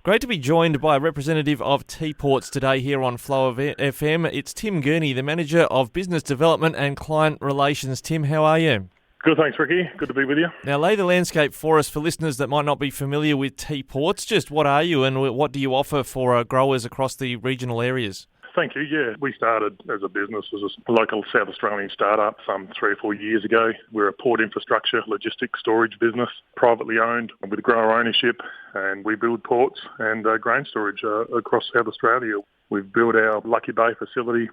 Great to be joined by a representative of Teaports today here on Flow of FM. It's Tim Gurney, the Manager of Business Development and Client Relations. Tim, how are you? Good, thanks, Ricky. Good to be with you. Now, lay the landscape for us for listeners that might not be familiar with Teaports. Just what are you and what do you offer for growers across the regional areas? Thank you. Yeah, we started as a business, as a local South Australian startup some 3 or 4 years ago. We're a port infrastructure, logistics, storage business, privately owned with grower ownership, and we build ports and grain storage across South Australia. We've built our Lucky Bay facility,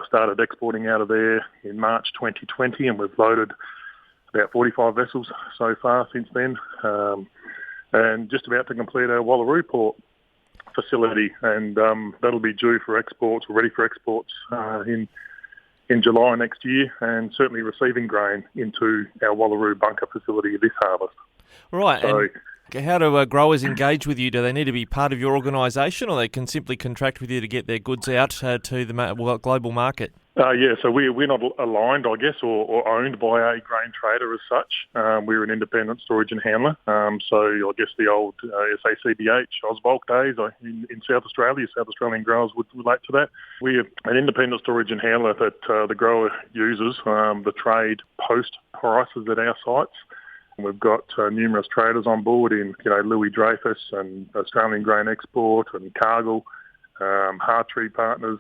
started exporting out of there in March 2020, and we've loaded about 45 vessels so far since then, and just about to complete our Wallaroo port facility, and that'll be due for exports, or ready for exports in July next year, and certainly receiving grain into our Wallaroo bunker facility this harvest. Right, so, and how do growers engage with you? Do they need to be part of your organisation, or they can simply contract with you to get their goods out to the global market? So we're not aligned, I guess, or owned by a grain trader as such. We're an independent storage and handler. So I guess the old SACBH, Ausbulk days in South Australia, South Australian growers would relate to that. We're an independent storage and handler that the grower uses. The trade post prices at our sites. We've got numerous traders on board in, Louis Dreyfus and Australian Grain Export and Cargill, Hartree Partners,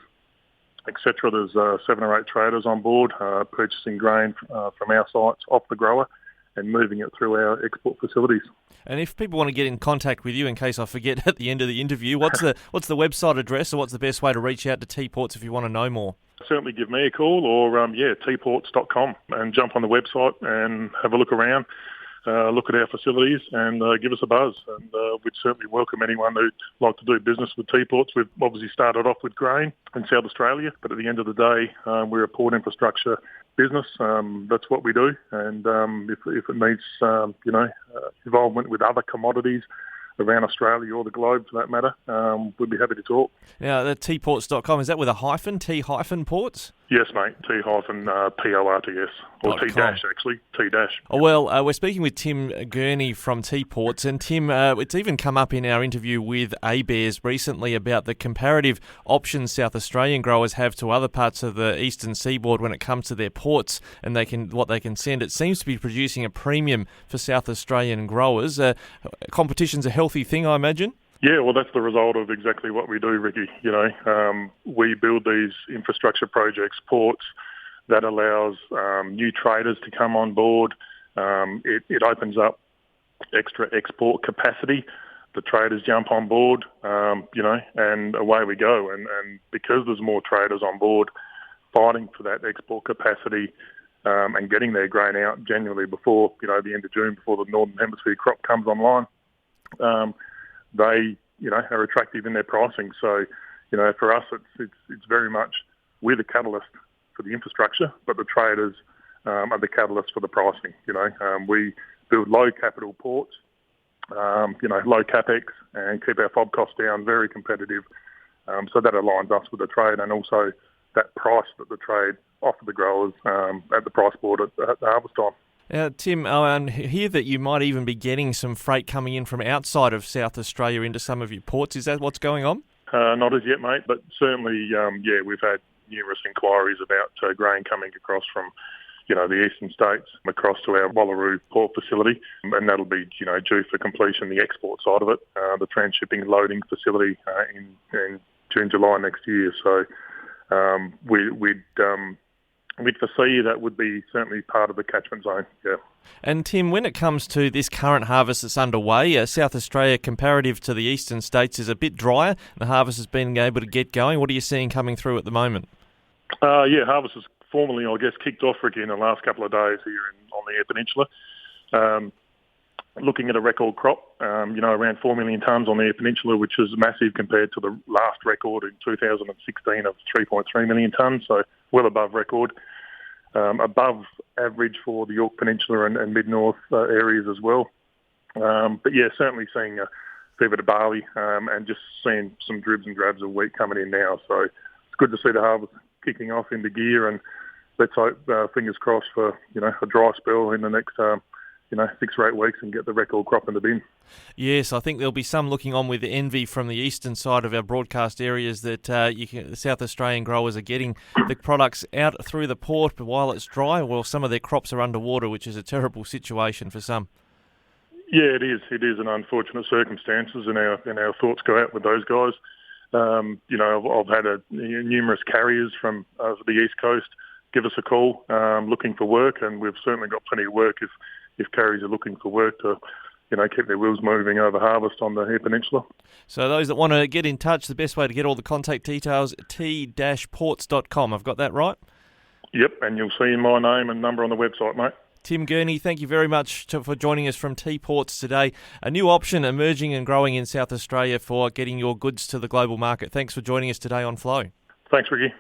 etc. There's 7 or 8 traders on board purchasing grain from our sites off the grower and moving it through our export facilities. And if people want to get in contact with you, in case I forget at the end of the interview, what's the website address, or what's the best way to reach out to Teaports if you want to know more? Certainly give me a call, or teaports.com, and jump on the website and have a look around. Look at our facilities and give us a buzz. And we'd certainly welcome anyone who'd like to do business with Teaports. We've obviously started off with grain in South Australia, but at the end of the day, we're a port infrastructure business. That's what we do. And if it needs, involvement with other commodities around Australia or the globe, for that matter, we'd be happy to talk. Now, the teaports.com, is that with a hyphen, T-ports? Yes, mate, T-PORTS, or T-dash, actually, T-dash. Oh, well, we're speaking with Tim Gurney from Teaports, and Tim, it's even come up in our interview with A-Bears recently about the comparative options South Australian growers have to other parts of the eastern seaboard when it comes to their ports and what they can send. It seems to be producing a premium for South Australian growers. Competition's a healthy thing, I imagine? Yeah, well, that's the result of exactly what we do, Ricky. We build these infrastructure projects, ports, that allows new traders to come on board. It opens up extra export capacity. The traders jump on board, and away we go. And because there's more traders on board fighting for that export capacity and getting their grain out genuinely before, the end of June, before the Northern Hemisphere crop comes online, they, are attractive in their pricing. So, for us, it's very much, we're the catalyst for the infrastructure, but the traders are the catalyst for the pricing. We build low capital ports, low capex, and keep our FOB costs down, very competitive. So that aligns us with the trade, and also that price that the trade offer the growers at the price board at the harvest time. Tim, I hear that you might even be getting some freight coming in from outside of South Australia into some of your ports. Is that what's going on? Not as yet, mate, but certainly, we've had numerous inquiries about grain coming across from, the eastern states across to our Wallaroo port facility, and that'll be, due for completion, the export side of it, the transshipping loading facility in June, July next year. So we'd foresee that would be certainly part of the catchment zone, yeah. And Tim, when it comes to this current harvest that's underway, South Australia, comparative to the eastern states, is a bit drier. The harvest has been able to get going. What are you seeing coming through at the moment? Harvest has formally, I guess, kicked off, Ricky, in the last couple of days here on the Eyre Peninsula. Looking at a record crop, around 4 million tonnes on the Eyre Peninsula, which is massive compared to the last record in 2016 of 3.3 million tonnes, so well above record. Above average for the Yorke Peninsula and mid-north areas as well. But yeah, certainly seeing a fair bit of barley and just seeing some dribs and drabs of wheat coming in now. So it's good to see the harvest kicking off into gear, and let's hope, fingers crossed, for a dry spell in the next 6 or 8 weeks and get the record crop in the bin. Yes, I think there'll be some looking on with envy from the eastern side of our broadcast areas that the South Australian growers are getting the products out through the port, but while it's dry, well, some of their crops are underwater, which is a terrible situation for some. Yeah, it is. It is an unfortunate circumstances, and our thoughts go out with those guys. I've had numerous carriers from the East Coast give us a call looking for work, and we've certainly got plenty of work if carriers are looking for work to keep their wheels moving over harvest on the Eyre Peninsula. So those that want to get in touch, the best way to get all the contact details, t-ports.com. I've got that right? Yep, and you'll see my name and number on the website, mate. Tim Gurney, thank you very much for joining us from T-Ports today. A new option emerging and growing in South Australia for getting your goods to the global market. Thanks for joining us today on Flow. Thanks, Ricky.